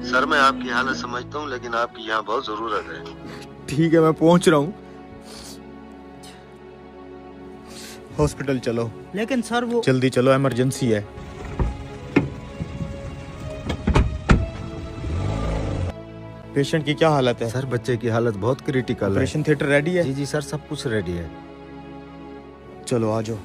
Sir मैं आपकी हालत समझता हूँ, लेकिन आपकी यहाँ बहुत जरूरत है। ठीक है, मैं पहुंच रहा हूँ। हॉस्पिटल चलो। लेकिन सर वो जल्दी चलो, इमरजेंसी है। पेशेंट की क्या हालत है? सर बच्चे की हालत बहुत क्रिटिकल है। ऑपरेशन थिएटर रेडी है? जी जी सर, सब कुछ रेडी है। चलो आ जाओ।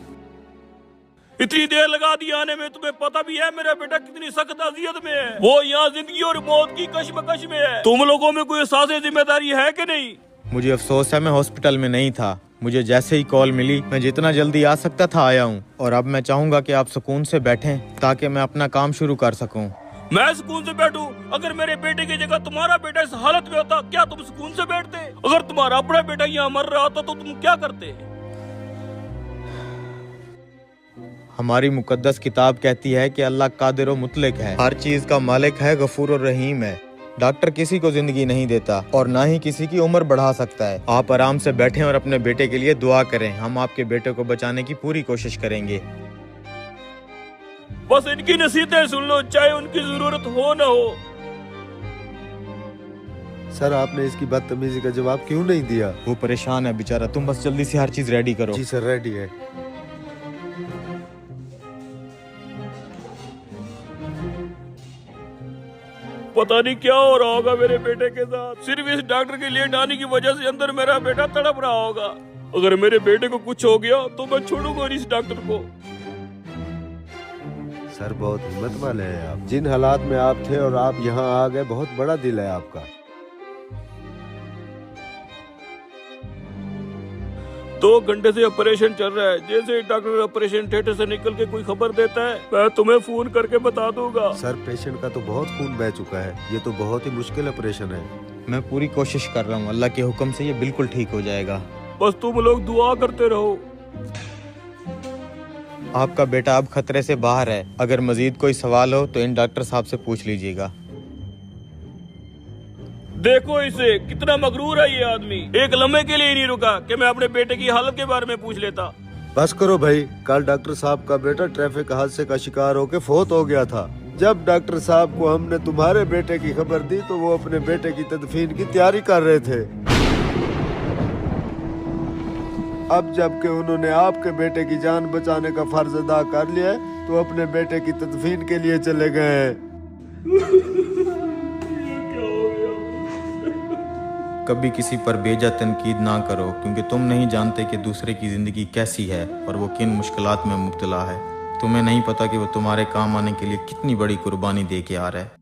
इतनी देर लगा दी आने में, तुम्हें पता भी है मेरा बेटा कितनी सख्त अजियत में है। वो यहाँ जिंदगी और मौत की कश्मकश में है। तुम लोगों में कोई एहसास जिम्मेदारी है कि नहीं? मुझे अफसोस है, मैं हॉस्पिटल में नहीं था। मुझे जैसे ही कॉल मिली, मैं जितना जल्दी आ सकता था आया हूँ। और अब मैं चाहूंगा कि आप सुकून से बैठें ताकि मैं अपना काम शुरू कर सकूं। मैं सुकून से बैठूं? अगर मेरे बेटे की जगह तुम्हारा बेटा इस हालत में होता, क्या तुम सुकून से बैठते? अगर तुम्हारा अपना बेटा यहाँ मर रहा होता तो तुम क्या करते? हमारी मुकद्दस किताब कहती है कि अल्लाह कादिर व मुतलक है, हर चीज का मालिक है, गफूर और रहीम है। डॉक्टर किसी को जिंदगी नहीं देता और ना ही किसी की उम्र बढ़ा सकता है। आप आराम से बैठें और अपने बेटे के लिए दुआ करें। हम आपके बेटे को बचाने की पूरी कोशिश करेंगे। बस इनकी नसीहतें सुन लो, चाहे उनकी जरूरत हो न हो। सर आपने इसकी बदतमीजी का जवाब क्यों नहीं दिया? वो परेशान है बेचारा, तुम बस जल्दी से हर चीज रेडी करो। जी सर, रेडी है। पता नहीं क्या हो रहा होगा मेरे बेटे के साथ। सिर्फ इस डॉक्टर के लिए आने की वजह से अंदर मेरा बेटा तड़प रहा होगा। अगर मेरे बेटे को कुछ हो गया तो मैं छोड़ूंगा इस डॉक्टर को। सर बहुत हिम्मत वाले हैं आप। जिन हालात में आप थे और आप यहाँ आ गए, बहुत बड़ा दिल है आपका। 2 घंटे से ऑपरेशन चल रहा है। जैसे ही डॉक्टर ऑपरेशन थिएटर से निकल के कोई खबर देता है, मैं तुम्हें फोन करके बता दूंगा। सर पेशेंट का तो बहुत खून बह चुका है, ये तो बहुत ही मुश्किल ऑपरेशन है। मैं पूरी कोशिश कर रहा हूँ, अल्लाह के हुक्म से ये बिल्कुल ठीक हो जाएगा। बस तुम लोग दुआ करते रहो। आपका बेटा अब खतरे से बाहर है। अगर मजीद कोई सवाल हो तो इन डॉक्टर साहब से पूछ लीजिएगा। देखो इसे, कितना मगरूर है ये आदमी। एक लम्हे के लिए ही नहीं रुका कि मैं अपने बेटे की हालत के बारे में पूछ लेता। बस करो भाई, कल डॉक्टर साहब का बेटा ट्रैफिक हादसे का शिकार होकर फौत हो गया था। जब डॉक्टर साहब को हमने तुम्हारे बेटे की खबर दी तो वो अपने बेटे की तदफीन की तैयारी कर रहे थे। अब जबकि उन्होंने आपके बेटे की जान बचाने का फर्ज अदा कर लिया है, तो अपने बेटे की तदफीन के लिए चले गए हैं। कभी किसी पर बेजा तनकीद ना करो, क्योंकि तुम नहीं जानते कि दूसरे की जिंदगी कैसी है और वो किन मुश्किलात में मुब्तला है। तुम्हें नहीं पता कि वो तुम्हारे काम आने के लिए कितनी बड़ी कुर्बानी दे के आ रहा है।